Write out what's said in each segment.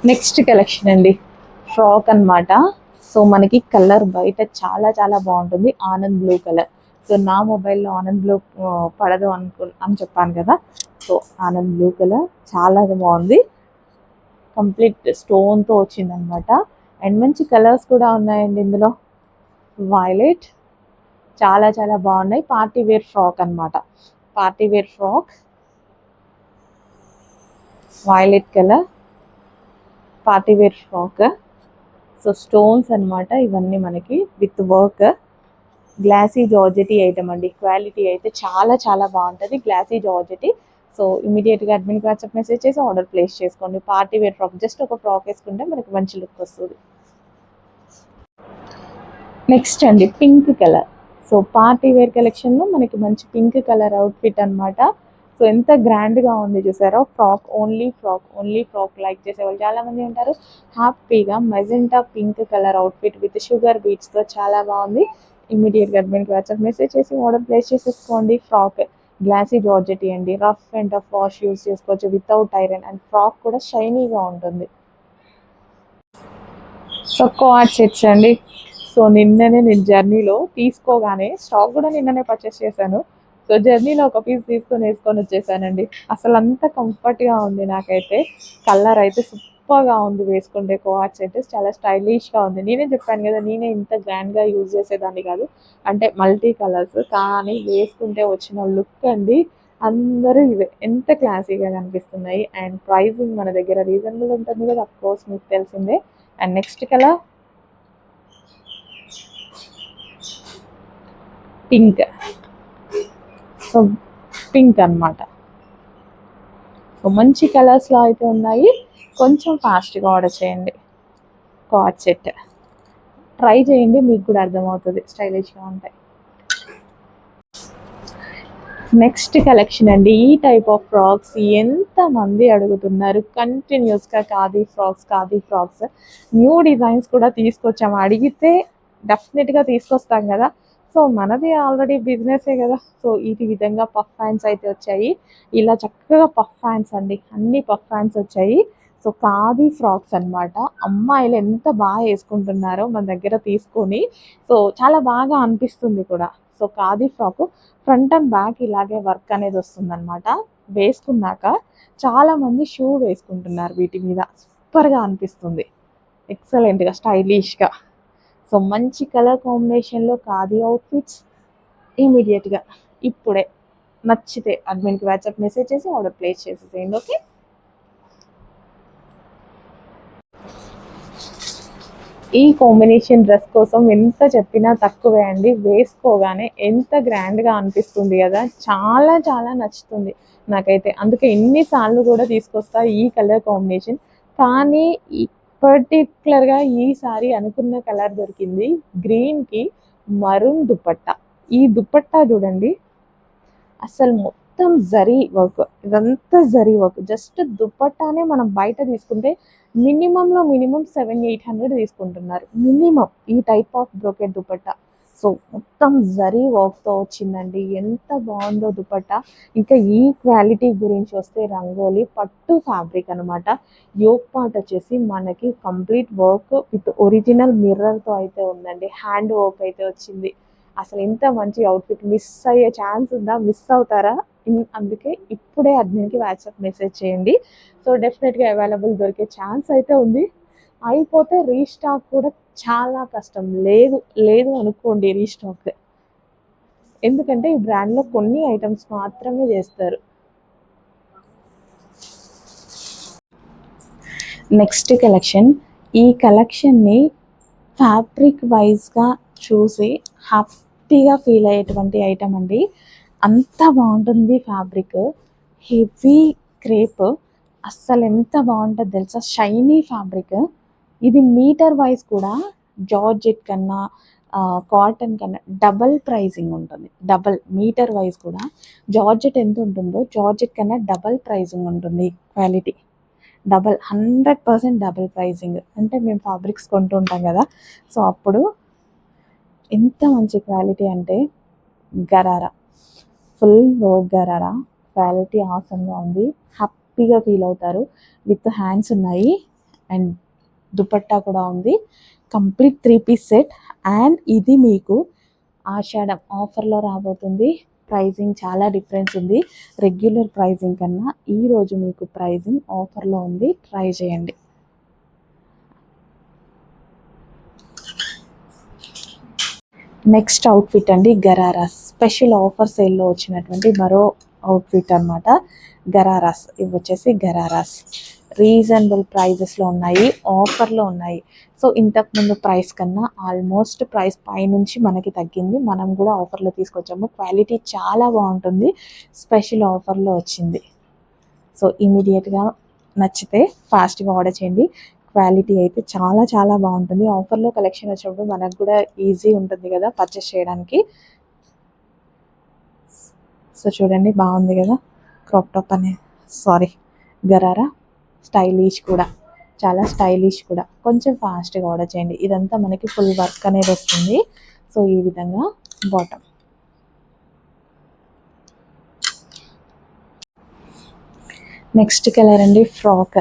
Next collection అండి, frock అన్నమాట. So మనకి కలర్ బయట చాలా చాలా బాగుంటుంది, ఆనంద్ బ్లూ కలర్. సో నా మొబైల్లో ఆనంద్ బ్లూ పడదు అని చెప్పాను కదా. సో ఆనంద్ బ్లూ కలర్ చాలా బాగుంది, కంప్లీట్ స్టోన్తో వచ్చిందనమాట. అండ్ మంచి కలర్స్ కూడా ఉన్నాయండి ఇందులో. వైలెట్, చాలా చాలా బాగున్నాయి. పార్టీ వేర్ ఫ్రాక్ అన్నమాట. Party wear frock, violet colour party wear frock. So stones అన్నమాట ఇవన్నీ మనకి with work. Glossy georgette item అండి, క్వాలిటీ అయితే చాలా చాలా బాగుంటుంది, గ్లాసీ జార్జెటీ. సో ఇమీడియట్గా అడ్మిన్కి వాట్సాప్ మెసేజ్ చేసి ఆర్డర్ ప్లేస్ చేసుకోండి. పార్టీ వేర్ ఫ్రాక్, జస్ట్ ఒక ఫ్రాక్ వేసుకుంటే మనకి మంచి లుక్ వస్తుంది. నెక్స్ట్ అండి, pink colour. So party wear కలెక్షన్లో మనకి మంచి పింక్ కలర్ అవుట్ఫిట్ అన్నమాట. సో ఎంత గ్రాండ్గా ఉంది చూసారో. Frock, only frock, only frock like చేసేవాళ్ళు చాలామంది ఉంటారు. హ్యాపీగా magenta pink colour outfit with sugar బీట్స్తో చాలా బాగుంది. ఇమీడియట్గా అడ్మిన్కి వాట్సాప్ మెసేజ్ చేసి ఆర్డర్ ప్లేస్ చేసేసుకోండి. ఫ్రాక్ గ్లాసీ జార్జెటీ అండి, rough and tough wash use చేసుకోవచ్చు వితౌట్ ఐరన్. అండ్ ఫ్రాక్ కూడా షైనీగా ఉంటుంది. సో కోఆట్ సెట్స్ అండి. సో నిన్ననే నేను జర్నీలో తీసుకోగానే స్టాక్ కూడా నిన్ననే పర్చేస్ చేశాను. సో జర్నీలో ఒక పీస్ తీసుకొని వేసుకొని వచ్చేసానండి. అసలు అంత కంఫర్ట్గా ఉంది నాకైతే. కలర్ అయితే సూపర్గా ఉంది వేసుకుంటే. కోఆట్ సెట్ చాలా స్టైలిష్గా ఉంది. నేనే చెప్పాను కదా, నేనే ఇంత గ్రాండ్గా యూజ్ చేసేదాన్ని కాదు, అంటే మల్టీ కలర్స్, కానీ వేసుకుంటే వచ్చిన లుక్ అండి, అందరూ ఇవే ఎంత క్లాసీగా కనిపిస్తున్నాయి. అండ్ ప్రైజింగ్ మన దగ్గర రీజనబుల్ ఉంటుంది కదా, అఫ్కోర్స్ మీకు తెలిసిందే. And next colour pink. So pink అన్నమాట. సో మంచి కలర్స్లో అయితే ఉన్నాయి. కొంచెం ఫాస్ట్గా ఆర్డర్ చేయండి. కార్డ్ సెట్ ట్రై చేయండి, మీకు కూడా అర్థమవుతుంది, స్టైలిష్గా ఉంటాయి. నెక్స్ట్ కలెక్షన్ అండి, ఈ టైప్ ఆఫ్ ఫ్రాక్స్ ఎంతమంది అడుగుతున్నారు కంటిన్యూస్గా. Khadi frocks, khadi frocks, new designs కూడా తీసుకొచ్చాము. అడిగితే డెఫినెట్గా తీసుకొస్తాం కదా. సో మనది ఆల్రెడీ బిజినెసే కదా. సో ఈ విధంగా పఫ్ హ్యాండ్స్ అయితే వచ్చాయి. ఇలా చక్కగా పఫ్ హ్యాండ్స్ అండి, అన్ని పఫ్ హ్యాండ్స్ వచ్చాయి. సో ఖాదీ ఫ్రాక్స్ అన్నమాట. అమ్మాయిలు ఎంత బాగా వేసుకుంటున్నారో మన దగ్గర తీసుకొని. సో చాలా బాగా అనిపిస్తుంది కూడా. So khadi frock front and back ఇలాగే వర్క్ అనేది వస్తుందన్నమాట. వేసుకున్నాక చాలామంది షూ వేసుకుంటున్నారు వీటి మీద. సూపర్గా అనిపిస్తుంది, ఎక్సలెంట్గా, స్టైలిష్గా. సో మంచి కలర్ కాంబినేషన్లో ఖాదీ అవుట్ఫిట్స్. ఇమీడియట్గా ఇప్పుడే నచ్చితే అడ్మిన్కి వాట్సాప్ మెసేజ్ చేసి ఆర్డర్ ప్లేస్ చేసేసేయండి. ఓకే. ఈ కాంబినేషన్ డ్రెస్ కోసం ఎంత చెప్పినా తక్కువే అండి. వేసుకోగానే ఎంత గ్రాండ్గా అనిపిస్తుంది కదా, చాలా చాలా నచ్చుతుంది నాకైతే. అందుకే ఎన్నిసార్లు కూడా తీసుకొస్తా ఈ కలర్ కాంబినేషన్. కానీ పర్టికులర్గా ఈసారి అనుకున్న కలర్ దొరికింది. గ్రీన్కి మరూన్ దుపట్టా. ఈ దుపట్టా చూడండి, అసలు మొత్తం జరీ వర్క్, ఇదంతా జరీ వర్క్. జస్ట్ దుపట్టానే మనం బయట తీసుకుంటే మినిమంలో మినిమం 700-800 తీసుకుంటున్నారు మినిమం, ఈ type of brocade dupatta. So మొత్తం జరీ వర్క్తో వచ్చిందండి, ఎంత బాగుందో దుపట్టా. ఇంకా ఈ క్వాలిటీ గురించి వస్తే రంగోలీ పట్టు ఫ్యాబ్రిక్ అనమాట. యోక్ పార్ట్ వచ్చేసి మనకి కంప్లీట్ వర్క్ విత్ ఒరిజినల్ మిర్రర్తో అయితే ఉందండి. హ్యాండ్ వర్క్ అయితే వచ్చింది. అసలు ఇంత మంచి అవుట్ఫిట్ మిస్ అయ్యే ఛాన్స్ ఉందా? మిస్ అవుతారా? అందుకే ఇప్పుడే అడ్మిన్కి వాట్సాప్ మెసేజ్ చేయండి. సో డెఫినెట్గా అవైలబుల్ దొరికే ఛాన్స్ అయితే ఉంది. అయిపోతే రీస్టాక్ కూడా చాలా కష్టం. లేదు లేదు అనుకోండి రీస్టాక్, ఎందుకంటే ఈ బ్రాండ్లో కొన్ని ఐటమ్స్ మాత్రమే చేస్తారు. నెక్స్ట్ కలెక్షన్, ఈ కలెక్షన్ని ఫ్యాబ్రిక్ వైజ్గా చూసి హ్యాపీగా ఫీల్ అయ్యేటువంటి ఐటమ్ అండి. అంత బాగుంటుంది ఫ్యాబ్రిక్, హెవీ క్రేప్, అస్సలు ఎంత బాగుంటుంది తెలుసా, షైనీ ఫ్యాబ్రిక్. ఇది మీటర్ వైజ్ కూడా జార్జెట్ కన్నా కాటన్ కన్నా డబల్ ప్రైజింగ్ ఉంటుంది. డబల్ మీటర్ వైజ్ కూడా జార్జెట్ ఎంత ఉంటుందో జార్జెట్ కన్నా డబల్ ప్రైజింగ్ ఉంటుంది. Quality double, 100% double pricing. అంటే మేము ఫ్యాబ్రిక్స్ కొంటూ ఉంటాం కదా, సో అప్పుడు ఎంత మంచి క్వాలిటీ అంటే gharara, full work gharara, quality ఆసంగా ఉంది. హ్యాపీగా ఫీల్ అవుతారు. విత్ హ్యాండ్స్ ఉన్నాయి. అండ్ దుపట్టా కూడా ఉంది. Complete 3-piece set. అండ్ ఇది మీకు ఆషాఢం ఆఫర్లో రాబోతుంది. ప్రైజింగ్ చాలా డిఫరెన్స్ ఉంది. రెగ్యులర్ ప్రైజింగ్ కన్నా ఈరోజు మీకు ప్రైజింగ్ ఆఫర్లో ఉంది. ట్రై చేయండి. నెక్స్ట్ అవుట్ఫిట్ అండి, గరారాస్. స్పెషల్ ఆఫర్ సేల్లో వచ్చినటువంటి మరో అవుట్ఫిట్ అనమాట. గరారాస్. ఇవి వచ్చేసి గరారాస్ రీజనబుల్ ప్రైజెస్లో ఉన్నాయి, ఆఫర్లో ఉన్నాయి. సో ఇంతకుముందు ప్రైస్ కన్నా ఆల్మోస్ట్ ప్రైస్ పైనుంచి మనకి తగ్గింది. మనం కూడా ఆఫర్లో తీసుకొచ్చాము. క్వాలిటీ చాలా బాగుంటుంది. స్పెషల్ ఆఫర్లో వచ్చింది. సో ఇమీడియట్గా నచ్చితే ఫాస్ట్గా ఆర్డర్ చేయండి. క్వాలిటీ అయితే చాలా చాలా బాగుంటుంది. ఆఫర్లో కలెక్షన్ వచ్చినప్పుడు మనకు కూడా ఈజీ ఉంటుంది కదా పర్చేస్ చేయడానికి. సో చూడండి, బాగుంది కదా క్రాప్ టాప్ అనేది, గరారా. స్టైలిష్ కూడా, చాలా స్టైలిష్ కూడా. కొంచెం ఫాస్ట్గా ఆర్డర్ చేయండి. ఇదంతా మనకి ఫుల్ వర్క్ అనేది వస్తుంది. సో ఈ విధంగా బాటమ్. నెక్స్ట్ కలర్ అండి, ఫ్రాక్.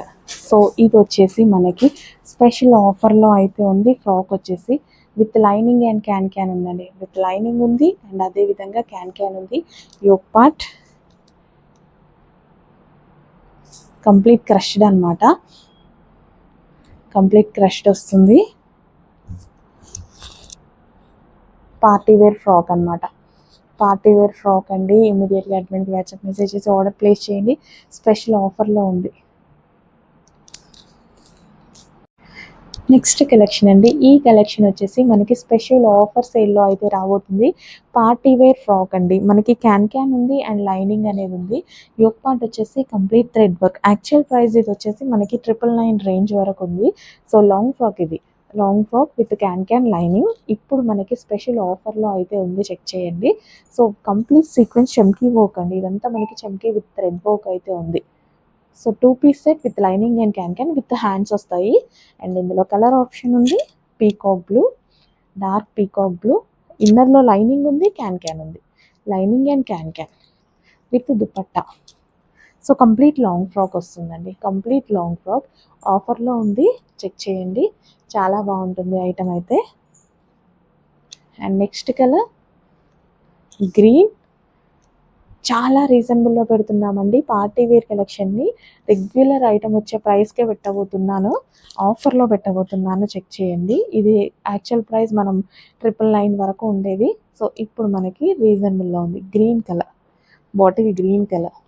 సో ఇది వచ్చేసి మనకి స్పెషల్ ఆఫర్లో అయితే ఉంది. ఫ్రాక్ వచ్చేసి విత్ లైనింగ్ అండ్ క్యాన్ ఉందండి. విత్ లైనింగ్ ఉంది అండ్ అదేవిధంగా క్యాన్ ఉంది. యోక్ పార్ట్ కంప్లీట్ క్రష్డ్ అనమాట. కంప్లీట్ క్రష్డ్ వస్తుంది. పార్టీ వేర్ ఫ్రాక్ అనమాట. పార్టీ వేర్ ఫ్రాక్ అండి. ఇమీడియట్గా అడ్మిన్కి వాట్సాప్ మెసేజ్ చేసి ఆర్డర్ ప్లేస్ చేయండి. స్పెషల్ ఆఫర్లో ఉంది. నెక్స్ట్ కలెక్షన్ అండి. ఈ కలెక్షన్ వచ్చేసి మనకి స్పెషల్ ఆఫర్ సేల్లో అయితే రాబోతుంది. పార్టీ వేర్ ఫ్రాక్ అండి. మనకి క్యాన్ ఉంది అండ్ లైనింగ్ అనేది ఉంది. యోక్ పార్ట్ వచ్చేసి complete thread work. Actual price ఇది వచ్చేసి మనకి 999 రేంజ్ వరకు ఉంది. సో లాంగ్ ఫ్రాక్ ఇది. Long frock with can lining. ఇప్పుడు మనకి స్పెషల్ ఆఫర్లో అయితే ఉంది, చెక్ చేయండి. సో కంప్లీట్ సీక్వెన్స్ చమ్కీ వర్క్ అండి. ఇదంతా మనకి చమ్కీ విత్ థ్రెడ్ వర్క్ అయితే ఉంది. So 2-piece set with lining and can with hands వస్తాయి. అండ్ ఇందులో కలర్ ఆప్షన్ ఉంది, peacock blue, dark peacock blue. ఇన్నర్లో lining ఉంది, క్యాన్ ఉంది. Lining and can with dupatta. So complete long frock వస్తుందండి. కంప్లీట్ లాంగ్ ఫ్రాక్ ఆఫర్లో ఉంది, చెక్ చేయండి. చాలా బాగుంటుంది ఐటమ్ అయితే. And next colour green. చాలా రీజనబుల్లో పెడుతున్నామండి పార్టీ వేర్ కలెక్షన్ని. రెగ్యులర్ ఐటమ్ వచ్చే ప్రైస్కే పెట్టబోతున్నాను, ఆఫర్లో పెట్టబోతున్నాను, చెక్ చేయండి. ఇది యాక్చువల్ ప్రైస్ మనం 999 వరకు ఉండేది. సో ఇప్పుడు మనకి రీజనబుల్లో ఉంది. Green colour, bottle green colour.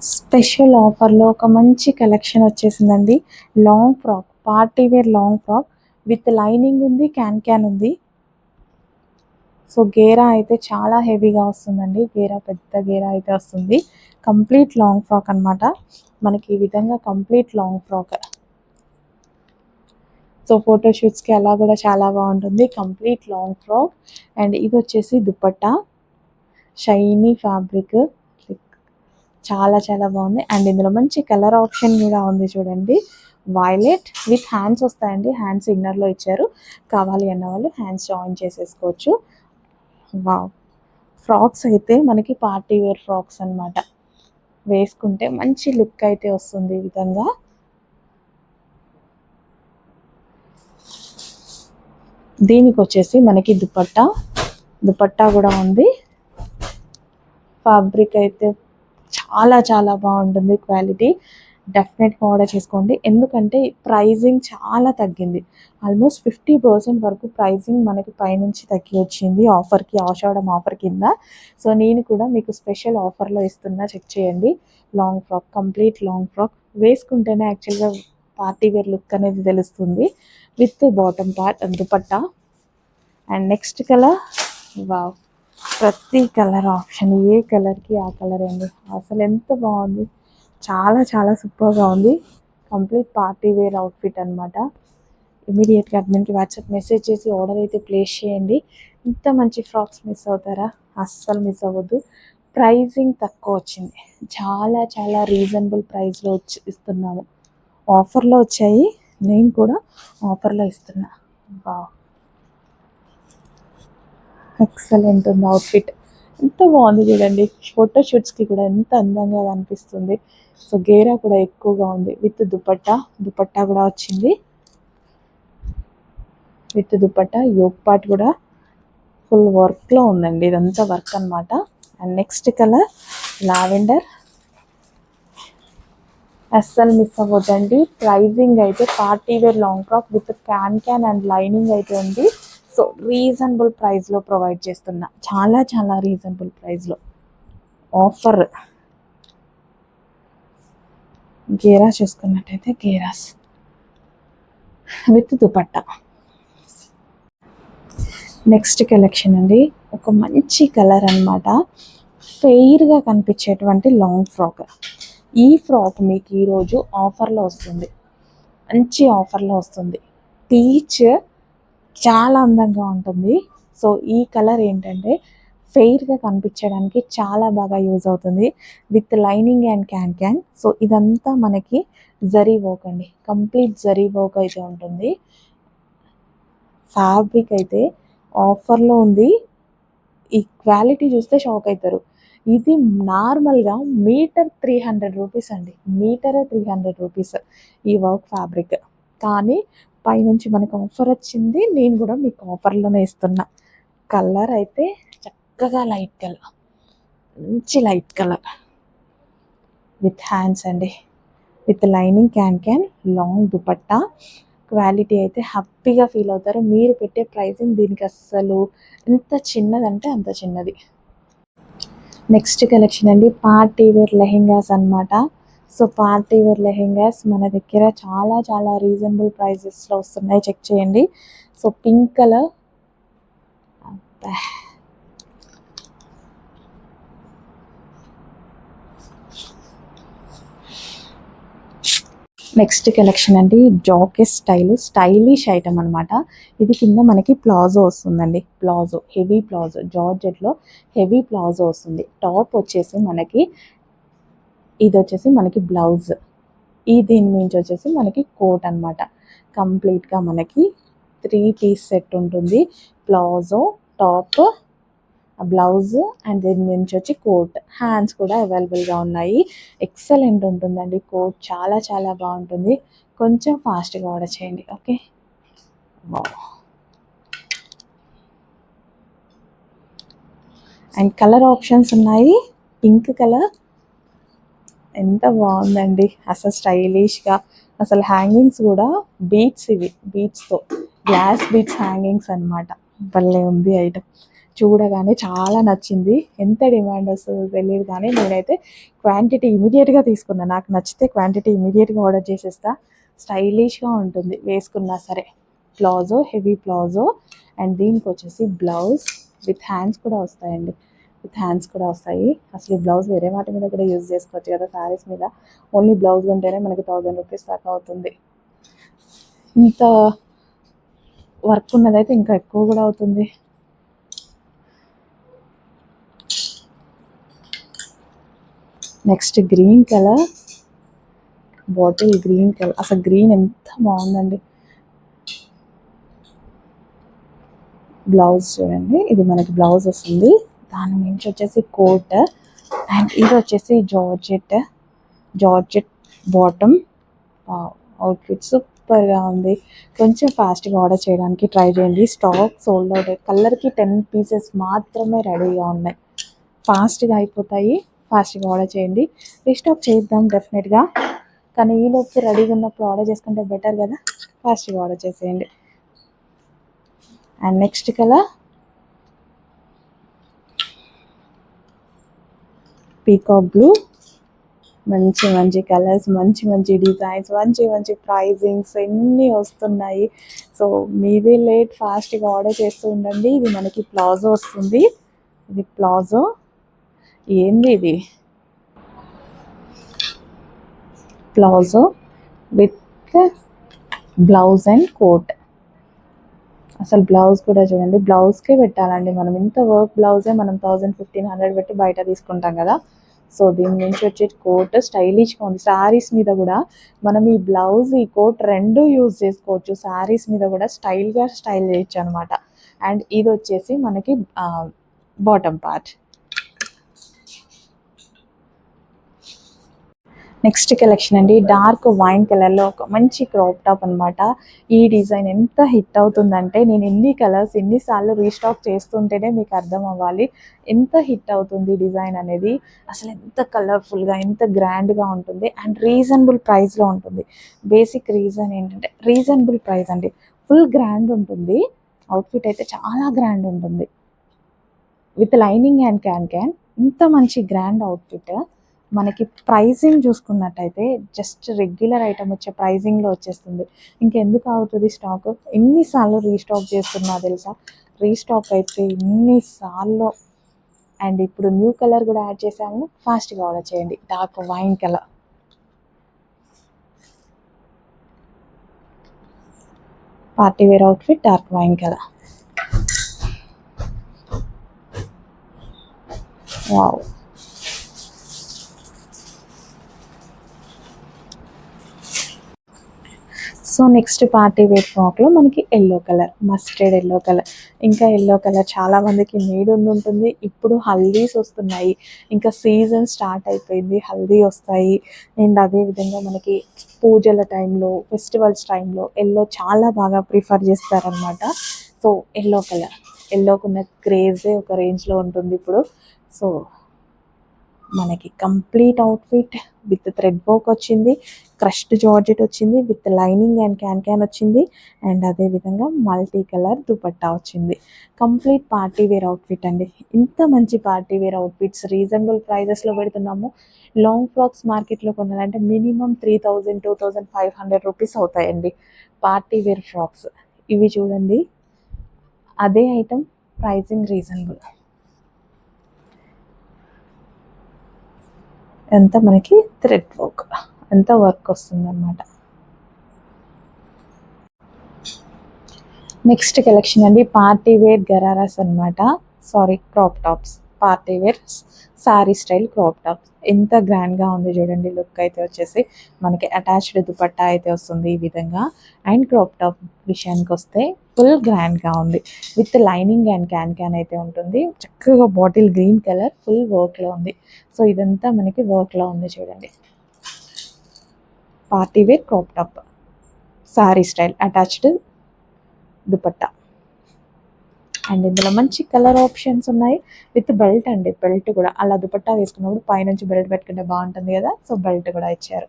Special ఆఫర్లో ఒక మంచి కలెక్షన్ వచ్చేసిందండి. Long frock, party wear long frock with lining ఉంది, క్యాన్ ఉంది. సో గేరా అయితే చాలా హెవీగా వస్తుందండి. గేరా పెద్ద గేరా అయితే వస్తుంది. కంప్లీట్ లాంగ్ ఫ్రాక్ అనమాట. మనకి ఈ విధంగా కంప్లీట్ లాంగ్ ఫ్రాక్. సో ఫోటోషూట్స్కి అలా కూడా చాలా బాగుంటుంది. Complete long frock. అండ్ ఇది వచ్చేసి దుపట్టా, షైనీ ఫ్యాబ్రిక్, చాలా చాలా బాగుంది. అండ్ ఇందులో మంచి కలర్ ఆప్షన్ కూడా ఉంది చూడండి. వైలెట్ విత్ హ్యాండ్స్ వస్తాయండి. హ్యాండ్స్ ఇన్నర్లో ఇచ్చారు. కావాలి అన్న వాళ్ళు హ్యాండ్స్ జాయిన్ చేసేసుకోవచ్చు. వావ్, ఫ్రాక్స్ అయితే మనకి పార్టీ వేర్ ఫ్రాక్స్ అనమాట. వేసుకుంటే మంచి లుక్ అయితే వస్తుంది ఈ విధంగా. దీనికి వచ్చేసి మనకి దుపట్టా కూడా ఉంది. ఫ్యాబ్రిక్ అయితే చాలా చాలా బాగుంటుంది. క్వాలిటీ డెఫినెట్గా ఆర్డర్ చేసుకోండి. ఎందుకంటే ప్రైజింగ్ చాలా తగ్గింది. ఆల్మోస్ట్ 50% వరకు ప్రైజింగ్ మనకి పైనుంచి తగ్గి వచ్చింది ఆఫర్కి, ఆషాఢం ఆఫర్ కింద. సో నేను కూడా మీకు స్పెషల్ ఆఫర్లో ఇస్తున్నా, చెక్ చేయండి. Long frock, complete long frock. వేసుకుంటేనే యాక్చువల్గా పార్టీ వేర్ లుక్ అనేది తెలుస్తుంది. With bottom part dupatta. And next colour, wow, ప్రతి కలర్ ఆప్షన్, ఏ కలర్కి ఆ కలర్ అండి. అసలు ఎంత బాగుంది, చాలా చాలా సూపర్గా ఉంది. కంప్లీట్ పార్టీ వేర్ అవుట్ఫిట్ అనమాట. ఇమీడియట్గా అడ్మిన్కి వాట్సాప్ మెసేజ్ చేసి ఆర్డర్ అయితే ప్లేస్ చేయండి. ఇంత మంచి ఫ్రాక్స్ మిస్ అవుతారా? అస్సలు మిస్ అవ్వద్దు. ప్రైజింగ్ తక్కువ వచ్చింది. చాలా చాలా రీజనబుల్ ప్రైస్లో ఇస్తున్నాము. ఆఫర్లో వచ్చాయి, నేను కూడా ఆఫర్లో ఇస్తున్నా. బాగా ఎక్సలెంట్ ఉంది అవుట్ఫిట్. ఎంత బాగుంది చూడండి, ఫోటో షూట్స్కి కూడా ఎంత అందంగా కనిపిస్తుంది. సో గేరా కూడా ఎక్కువగా ఉంది విత్ దుపట్టా, దుపట్టా కూడా వచ్చింది విత్ దుపట్టా. యోగ్ పార్ట్ కూడా ఫుల్ వర్క్లో ఉందండి, ఇదంతా వర్క్ అనమాట. And next colour lavender. అస్సలు మిస్ అవ్వద్దండి. ప్రైజింగ్ అయితే party wear long frock with can and lining అయితే ఉంది. సో రీజనబుల్ ప్రైస్లో ప్రొవైడ్ చేస్తున్నా, చాలా చాలా రీజనబుల్ ప్రైస్లో ఆఫర్. గేరా చూసుకున్నట్టయితే gears with dupatta. Next collection అండి, ఒక మంచి కలర్ అనమాట, ఫెయిర్గా కనిపించేటువంటి లాంగ్ ఫ్రాక్. ఈ ఫ్రాక్ మీకు ఈరోజు ఆఫర్లో వస్తుంది, మంచి ఆఫర్లో వస్తుంది. పీచ్ చాలా అందంగా ఉంటుంది. సో ఈ కలర్ ఏంటంటే ఫెయిర్గా కనిపించడానికి చాలా బాగా యూజ్ అవుతుంది with lining and can. So ఇదంతా మనకి జరీ వర్క్ అండి, కంప్లీట్ జరీ వర్క్ అయితే ఉంటుంది. ఫ్యాబ్రిక్ అయితే ఆఫర్లో ఉంది. ఈ క్వాలిటీ చూస్తే షాక్ అవుతారు. ఇది నార్మల్గా మీటర్ 300 రూపీస్ అండి, మీటర్ 300 రూపీస్ ఈ వర్క్ ఫ్యాబ్రిక్. కానీ పైనుంచి మనకు ఆఫర్ వచ్చింది, నేను కూడా మీకు ఆఫర్లోనే ఇస్తున్నా. కలర్ అయితే చక్కగా లైట్ కలర్, మంచి లైట్ కలర్ విత్ హ్యాండ్స్ అండి, with lining can long dupatta. Quality అయితే హ్యాపీగా ఫీల్ అవుతారు. మీరు పెట్టే ప్రైసింగ్ దీనికి అస్సలు ఎంత చిన్నదంటే అంత చిన్నది. నెక్స్ట్ కలెక్షన్ అండి, పార్టీ వేర్ లెహెంగాస్ అనమాట. సో పార్టీ వేర్ లెహెంగాస్ మన దగ్గర చాలా చాలా రీజనబుల్ ప్రైజెస్లో వస్తున్నాయి, చెక్ చేయండి. So pink colour, next collection అండి, జాకెట్ స్టైలిష్ ఐటమ్ అనమాట. ఇది కింద మనకి ప్లాజో వస్తుందండి, ప్లాజో హెవీ ప్లాజో, జార్జెట్లో హెవీ ప్లాజో వస్తుంది. టాప్ వచ్చేసి మనకి ఇది వచ్చేసి మనకి బ్లౌజ్, ఈ దీని నుంచి వచ్చేసి మనకి కోట్ అనమాట. కంప్లీట్గా మనకి 3 పీస్ సెట్ ఉంటుంది. ప్లాజో, టాప్, బ్లౌజ్ అండ్ దీని నుంచి వచ్చి కోట్. హ్యాండ్స్ కూడా అవైలబుల్గా ఉన్నాయి. ఎక్సలెంట్ ఉంటుందండి కోట్, చాలా చాలా బాగుంటుంది. కొంచెం ఫాస్ట్గా ఆర్డర్ చేయండి, ఓకే. అండ్ కలర్ ఆప్షన్స్ ఉన్నాయి. పింక్ కలర్ ఎంత బాగుందండి, అసలు స్టైలిష్గా. అసలు హ్యాంగింగ్స్ కూడా బీట్స్, ఇవి బీట్స్తో గ్లాస్ బీట్స్ హ్యాంగింగ్స్ అనమాట. భలే ఉంది ఐటమ్, చూడగానే చాలా నచ్చింది. ఎంత డిమాండ్ వస్తుందో తెలియదు కానీ నేనైతే క్వాంటిటీ ఇమీడియట్గా తీసుకున్నా. నాకు నచ్చితే క్వాంటిటీ ఇమీడియట్గా ఆర్డర్ చేసేస్తా. స్టైలిష్గా ఉంటుంది వేసుకున్నా సరే. ప్లాజో, హెవీ ప్లాజో అండ్ దీనికి వచ్చేసి బ్లౌజ్ విత్ హ్యాండ్స్ కూడా వస్తాయండి, విత్ హ్యాండ్స్ కూడా వస్తాయి. అసలు ఈ బ్లౌజ్ వేరే వాటి మీద కూడా యూజ్ చేసుకోవచ్చు కదా, శారీస్ మీద. ఓన్లీ బ్లౌజ్ ఉంటేనే మనకి 1000 రూపీస్ దాకా అవుతుంది. ఇంత వర్క్ ఉన్నదైతే ఇంకా ఎక్కువ కూడా అవుతుంది. Next green colour, bottle green colour. అసలు గ్రీన్ ఎంత బాగుందండి. బ్లౌజ్ చూడండి, ఇది మనకి బ్లౌజ్ వస్తుంది. దాని నుంచి వచ్చేసి కోట్ అండ్ ఇది వచ్చేసి జార్జెట్ బాటమ్. అవుట్ఫిట్ సూపర్గా ఉంది. కొంచెం ఫాస్ట్గా ఆర్డర్ చేయడానికి ట్రై చేయండి. స్టాక్ సోల్డ్ అవుట్, కలర్కి 10 పీసెస్ మాత్రమే రెడీగా ఉన్నాయి. ఫాస్ట్గా అయిపోతాయి, ఫాస్ట్గా ఆర్డర్ చేయండి. రీస్టాక్ చేద్దాం డెఫినెట్గా, కానీ ఈలోపు రెడీగా ఉన్నప్పుడు ఆర్డర్ చేసుకుంటే బెటర్ కదా. ఫాస్ట్గా ఆర్డర్ చేసేయండి. And next colour peacock blue. మంచి మంచి కలర్స్, మంచి మంచి డిజైన్స్, మంచి మంచి ప్రైజింగ్స్ ఎన్ని వస్తున్నాయి. సో మీది లేట్, ఫాస్ట్గా ఆర్డర్ చేస్తూ ఉండండి. ఇది మనకి ప్లాజో వస్తుంది, ఇది ప్లాజో. ఏంది ఇది, palazzo with blouse and coat. అసలు బ్లౌజ్ కూడా చూడండి, బ్లౌజ్కే పెట్టాలండి మనం. ఇంత వర్క్ బ్లౌజే మనం 1000-1500 పెట్టి బయట తీసుకుంటాం కదా. సో దీని నుంచి వచ్చే కోట్ స్టైలిష్గా ఉంది. శారీస్ మీద కూడా మనం ఈ బ్లౌజ్, ఈ కోట్ రెండు యూజ్ చేసుకోవచ్చు. శారీస్ మీద కూడా స్టైల్ చేయొచ్చు అనమాట. అండ్ ఇది వచ్చేసి మనకి బాటమ్ పార్ట్. నెక్స్ట్ కలెక్షన్ అండి, డార్క్ వైన్ కలర్లో ఒక మంచి క్రాప్ టాప్ అనమాట. ఈ డిజైన్ ఎంత హిట్ అవుతుందంటే, నేను ఎన్ని కలర్స్ ఎన్నిసార్లు రీస్టాక్ చేస్తుంటేనే మీకు అర్థం అవ్వాలి ఎంత హిట్ అవుతుంది డిజైన్ అనేది. అసలు ఎంత కలర్ఫుల్గా ఎంత గ్రాండ్గా ఉంటుంది అండ్ రీజనబుల్ ప్రైస్లో ఉంటుంది. బేసిక్ రీజన్ ఏంటంటే రీజనబుల్ ప్రైస్ అండి. ఫుల్ గ్రాండ్ ఉంటుంది, అవుట్ఫిట్ అయితే చాలా గ్రాండ్ ఉంటుంది విత్ లైనింగ్ అండ్ క్యాన్. ఇంత మంచి గ్రాండ్ అవుట్ఫిట్ మనకి ప్రైజింగ్ చూసుకున్నట్టయితే జస్ట్ రెగ్యులర్ ఐటమ్ వచ్చే ప్రైజింగ్లో వచ్చేస్తుంది. ఇంకెందుకు అవుతుంది స్టాక్, ఎన్నిసార్లు రీస్టాక్ చేస్తున్నా తెలుసా. రీస్టాక్ అయితే ఎన్నిసార్లు. అండ్ ఇప్పుడు న్యూ కలర్ కూడా యాడ్ చేసాము, ఫాస్ట్గా ఆర్డర్ చేయండి. Dark wine colour, party wear outfit, dark wine colour. Wow, so next party wear ఫ్రాక్లో మనకి yellow colour, mustard yellow colour. ఇంకా ఎల్లో కలర్ చాలామందికి నీడ్ ఉంటుంది. ఇప్పుడు హల్దీస్ వస్తున్నాయి, ఇంకా సీజన్ స్టార్ట్ అయిపోయింది, హల్దీ వస్తాయి. అండ్ అదేవిధంగా మనకి పూజల టైంలో, ఫెస్టివల్స్ టైంలో ఎల్లో చాలా బాగా ప్రిఫర్ చేస్తారనమాట. సో ఎల్లో కలర్, ఎల్లోకున్న క్రేజే ఒక రేంజ్లో ఉంటుంది ఇప్పుడు. సో మనకి complete outfit with thread work వచ్చింది, క్రష్డ్ జార్జెట్ వచ్చింది, విత్ లైనింగ్ అండ్ క్యాన్ వచ్చింది. అండ్ అదేవిధంగా మల్టీ కలర్ దుపట్టా వచ్చింది. కంప్లీట్ పార్టీ వేర్ అవుట్ఫిట్ అండి. ఇంత మంచి పార్టీ వేర్ అవుట్ఫిట్స్ రీజనబుల్ ప్రైజెస్లో పెడుతున్నాము. లాంగ్ ఫ్రాక్స్ మార్కెట్లో కొనాలంటే మినిమం 3000 2500 రూపీస్ అవుతాయండి పార్టీ వేర్ ఫ్రాక్స్. ఇవి చూడండి, అదే ఐటమ్ ప్రైజింగ్ రీజనబుల్. ఎంత మనకి థ్రెడ్ వర్క్, ఎంత వర్క్ వస్తుంది అన్నమాట. నెక్స్ట్ కలెక్షన్ అండి, పార్టీ వేర్ గరారాస్ అనమాట. Sorry, crop tops. Party wear sari style crop tops. ఎంత గ్రాండ్గా ఉంది చూడండి. లుక్ అయితే వచ్చేసి మనకి అటాచ్డ్ దుపట్టా అయితే వస్తుంది ఈ విధంగా. అండ్ క్రాప్ టాప్ విషయానికి వస్తే ఫుల్ గ్రాండ్గా ఉంది, విత్ లైనింగ్ అండ్ క్యాన్ అయితే ఉంటుంది. చక్కగా బాటిల్ గ్రీన్ కలర్ ఫుల్ వర్క్లో ఉంది. సో ఇదంతా మనకి వర్క్లో ఉంది చూడండి. Party wear crop top sari style attached dupatta. And ఇందులో మంచి కలర్ ఆప్షన్స్ ఉన్నాయి, విత్ బెల్ట్ అండి. బెల్ట్ కూడా అలా దుపట్టా వేసుకున్నప్పుడు పైనుంచి బెల్ట్ పెట్టుకుంటే బాగుంటుంది కదా, సో బెల్ట్ కూడా ఇచ్చారు.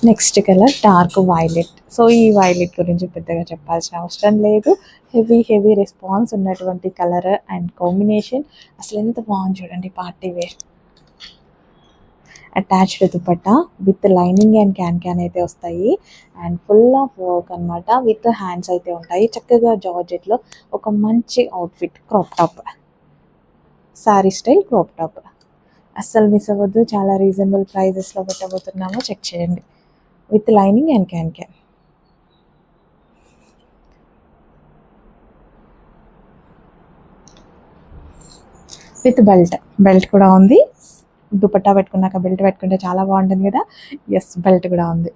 Next colour dark violet. So ఈ వైలెట్ గురించి పెద్దగా చెప్పాల్సిన అవసరం లేదు, హెవీ రెస్పాన్స్ ఉన్నటువంటి కలర్ అండ్ కాంబినేషన్. అసలు ఎంత బాగుంది చూడండి. Party wear attached dupatta with lining and can అయితే వస్తాయి. అండ్ ఫుల్ ఆఫ్ వర్క్ అనమాట, విత్ హ్యాండ్స్ అయితే ఉంటాయి. చక్కగా జార్జెట్లో ఒక మంచి outfit crop top, sari style crop top. అస్సలు మిస్ అవ్వద్దు, చాలా రీజనబుల్ ప్రైజెస్లో పెట్టబోతున్నాము, చెక్ చేయండి. With lining and can with belt కూడా ఉంది. దుపట్టా పెట్టుకున్నాక బెల్ట్ పెట్టుకుంటే చాలా బాగుంటుంది కదా. ఎస్, బెల్ట్ కూడా ఉంది.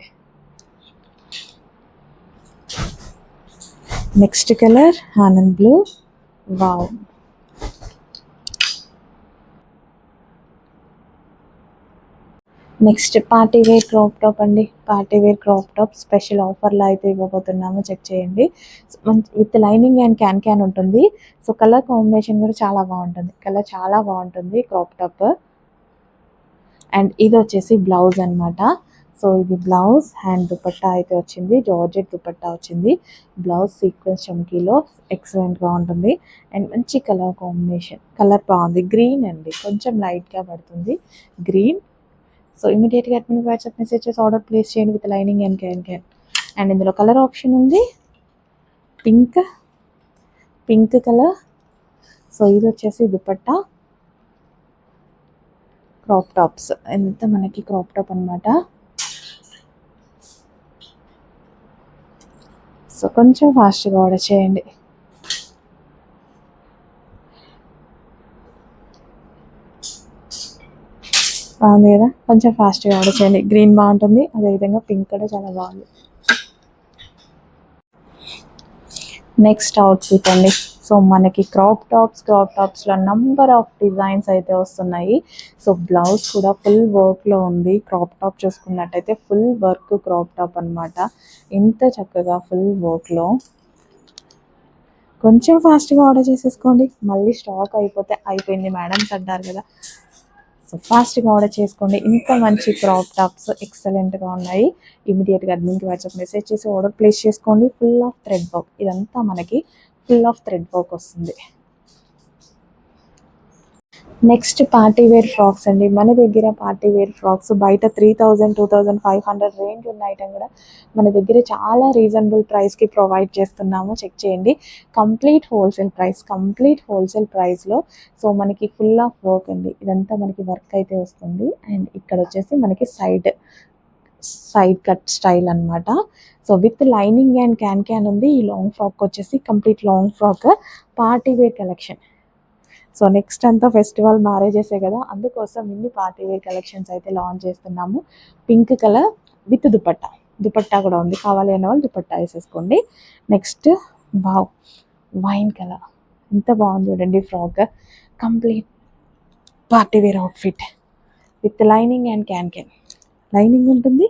నెక్స్ట్ కలర్ ఆనంద్ blue. Wow, next party wear crop top అండి. Party wear crop top special ఆఫర్లో అయితే ఇవ్వబోతున్నాము, చెక్ చేయండి. మంచి విత్ లైనింగ్ అండ్ క్యాన్ ఉంటుంది. సో కలర్ కాంబినేషన్ కూడా చాలా బాగుంటుంది, కలర్ చాలా బాగుంటుంది క్రాప్ టాప్. అండ్ ఇది వచ్చేసి బ్లౌజ్ అనమాట. సో ఇది బ్లౌజ్ అండ్ దుపట్టా అయితే వచ్చింది, జార్జెట్ దుపట్టా వచ్చింది. బ్లౌజ్ సీక్వెన్స్ చమ్కీలో ఎక్సలెంట్గా ఉంటుంది. అండ్ మంచి కలర్ కాంబినేషన్, కలర్ బాగుంది. గ్రీన్ అండి, కొంచెం లైట్గా పడుతుంది గ్రీన్. సో ఇమీడియట్గా అడ్మిన్ వాట్సాప్ మెసేజ్ చేసి ఆర్డర్ ప్లేస్ చేయండి with lining and can. And ఇందులో కలర్ ఆప్షన్ ఉంది, పింక్ కలర్. సో ఇది వచ్చేసి దుపట్టా క్రాప్ టాప్స్. ఎంత మనకి క్రాప్ టాప్ అనమాట. సో కొంచెం ఫాస్ట్గా ఆర్డర్ చేయండి. బాగుంది కదా, కొంచెం ఫాస్ట్గా ఆర్డర్ చేయండి. గ్రీన్ బాగుంటుంది, అదేవిధంగా పింక్ కూడా చాలా బాగుంది. నెక్స్ట్ అవుట్ఫిట్ అండి. సో మనకి క్రాప్ టాప్స్లో నంబర్ ఆఫ్ డిజైన్స్ అయితే వస్తున్నాయి. సో బ్లౌజ్ కూడా ఫుల్ వర్క్లో ఉంది. క్రాప్ టాప్ చూసుకున్నట్టయితే ఫుల్ వర్క్ క్రాప్ టాప్ అనమాట. ఎంత చక్కగా ఫుల్ వర్క్లో. కొంచెం ఫాస్ట్గా ఆర్డర్ చేసేసుకోండి, మళ్ళీ స్టాక్ అయిపోతే అయిపోయింది మేడమ్స్ అంటారు కదా. సో ఫాస్ట్గా ఆర్డర్ చేసుకోండి. ఇంత మంచి క్రాప్ టాప్స్ ఎక్సలెంట్గా ఉన్నాయి. ఇమీడియట్గా అడ్మిన్కి వాట్సాప్ మెసేజ్ చేసి ఆర్డర్ ప్లేస్ చేసుకోండి. ఫుల్ ఆఫ్ థ్రెడ్ వర్క్, ఇదంతా మనకి ఫుల్ ఆఫ్ థ్రెడ్ వర్క్ వస్తుంది. నెక్స్ట్ పార్టీ వేర్ ఫ్రాక్స్ అండి. మన దగ్గర పార్టీ వేర్ ఫ్రాక్స్ బయట 3000 2500 రేంజ్ ఉన్న ఐటమ్ కూడా మన దగ్గర చాలా రీజనబుల్ ప్రైస్కి ప్రొవైడ్ చేస్తున్నాము. చెక్ చేయండి. కంప్లీట్ హోల్సేల్ ప్రైస్లో. సో మనకి ఫుల్ ఆఫ్ వర్క్ అండి, ఇదంతా మనకి వర్క్ అయితే వస్తుంది. అండ్ ఇక్కడ వచ్చేసి మనకి సైడ్ కట్ స్టైల్ అనమాట. So with lining and can ఉంది. ఈ లాంగ్ ఫ్రాక్ వచ్చేసి complete long frock party wear collection. So next అంతా ఫెస్టివల్ మ్యారేజెసే కదా, అందుకోసం ఇన్ని పార్టీ వేర్ కలెక్షన్స్ అయితే లాంచ్ చేస్తున్నాము. పింక్ కలర్ విత్ దుపట్టా కూడా ఉంది. కావాలి అనే వాళ్ళు దుపట్టా వేసేసుకోండి. నెక్స్ట్ వైన్ కలర్, ఎంత బాగుంది చూడండి frock. Complete party wear outfit with lining and can lining ఉంటుంది,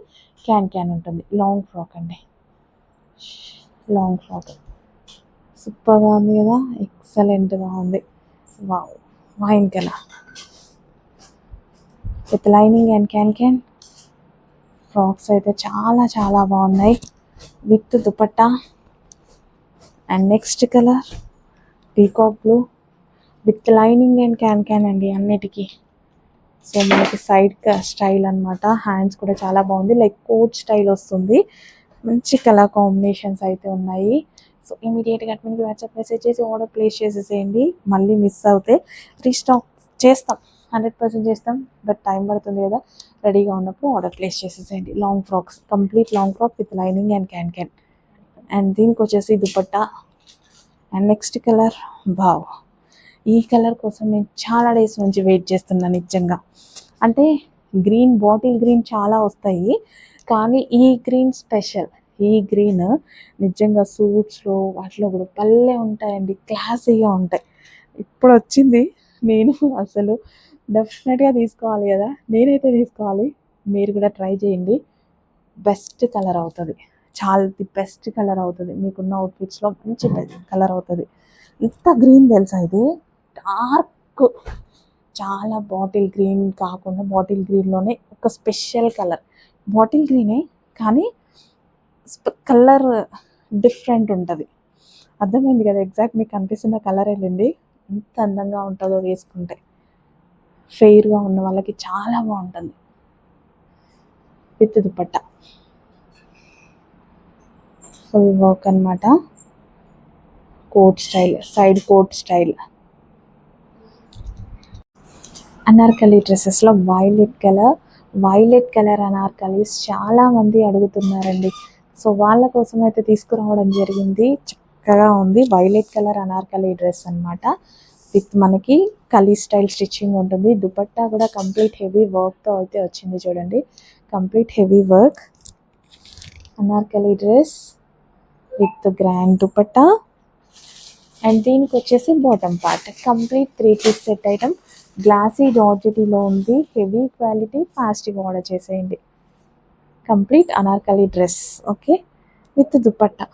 క్యాన్ ఉంటుంది. లాంగ్ ఫ్రాక్ అండి, లాంగ్ ఫ్రాక్ సూపర్గా ఉంది కదా, ఎక్సలెంట్గా ఉంది. Wine colour with lining and can frocks అయితే చాలా చాలా బాగున్నాయి with dupatta. And next colour peacock blue with lining and can అండి అన్నిటికీ. సో మనకి సైడ్ స్టైల్ అనమాట. హ్యాండ్స్ కూడా చాలా బాగుంది, లైక్ కోట్ స్టైల్ వస్తుంది. మంచి కలర్ కాంబినేషన్స్ అయితే ఉన్నాయి. సో ఇమీడియట్గా అడ్మిన్కి వాట్సాప్ మెసేజ్ చేసి ఆర్డర్ ప్లేస్ చేసేసేయండి. మళ్ళీ మిస్ అవుతే రీస్టాక్ చేస్తాం, 100% చేస్తాం. బట్ టైం పడుతుంది కదా, రెడీగా ఉన్నప్పుడు ఆర్డర్ ప్లేస్ చేసేసేయండి. Long frocks, complete long frock with lining and can. And దీనికి వచ్చేసి దుపట్టా. అండ్ నెక్స్ట్ కలర్ ఈ కలర్ కోసం నేను చాలా డేస్ నుంచి వెయిట్ చేస్తున్నాను నిజంగా. అంటే బాటిల్ గ్రీన్ చాలా వస్తాయి, కానీ ఈ గ్రీన్ స్పెషల్. ఈ గ్రీన్ నిజంగా సూట్స్లో వాటిలో కూడా భలే ఉంటాయండి, క్లాసీగా ఉంటాయి. ఇప్పుడు వచ్చింది, నేను అసలు డెఫినెట్గా తీసుకోవాలి కదా, నేనైతే తీసుకోవాలి. మీరు కూడా ట్రై చేయండి. బెస్ట్ కలర్ అవుతుంది, చాలా బెస్ట్ కలర్ అవుతుంది. మీకున్న అవుట్ఫిట్స్లో మంచి కలర్ అవుతుంది. ఇంత గ్రీన్ తెలుసా, ఇది డార్క్, చాలా బాటిల్ గ్రీన్ కాకుండా బాటిల్ గ్రీన్లోనే ఒక స్పెషల్ కలర్. బాటిల్ గ్రీనే కానీ కలర్ డిఫరెంట్ ఉంటుంది. అర్థమైంది కదా, ఎగ్జాక్ట్ మీకు కనిపిస్తున్న కలర్ వెళ్ళండి. ఎంత అందంగా ఉంటుందో వేసుకుంటే. ఫెయిర్గా ఉన్న వాళ్ళకి చాలా బాగుంటుంది విత్ దుపట్టా. ఫుల్ వర్క్ అనమాట, coat style, side coat style. Anarkali డ్రెస్సెస్లో వైలెట్ కలర్ అనార్కలీస్ చాలామంది అడుగుతున్నారండి. సో వాళ్ళ కోసం అయితే తీసుకురావడం జరిగింది. చక్కగా ఉంది, వైలెట్ కలర్ అనార్కలి డ్రెస్ అనమాట. విత్ మనకి కలీ స్టైల్ స్టిచ్చింగ్ ఉంటుంది. దుపట్టా కూడా కంప్లీట్ హెవీ వర్క్తో అయితే వచ్చింది చూడండి, complete heavy work. Anarkali dress with grand dupatta. And దీనికి వచ్చేసి bottom part complete 3 piece set item. Glossy జార్జెటీలో ఉంది, హెవీ క్వాలిటీ. ఫాస్ట్గా ఆర్డర్ చేసేయండి. Complete Anarkali dress, okay, with dupatta.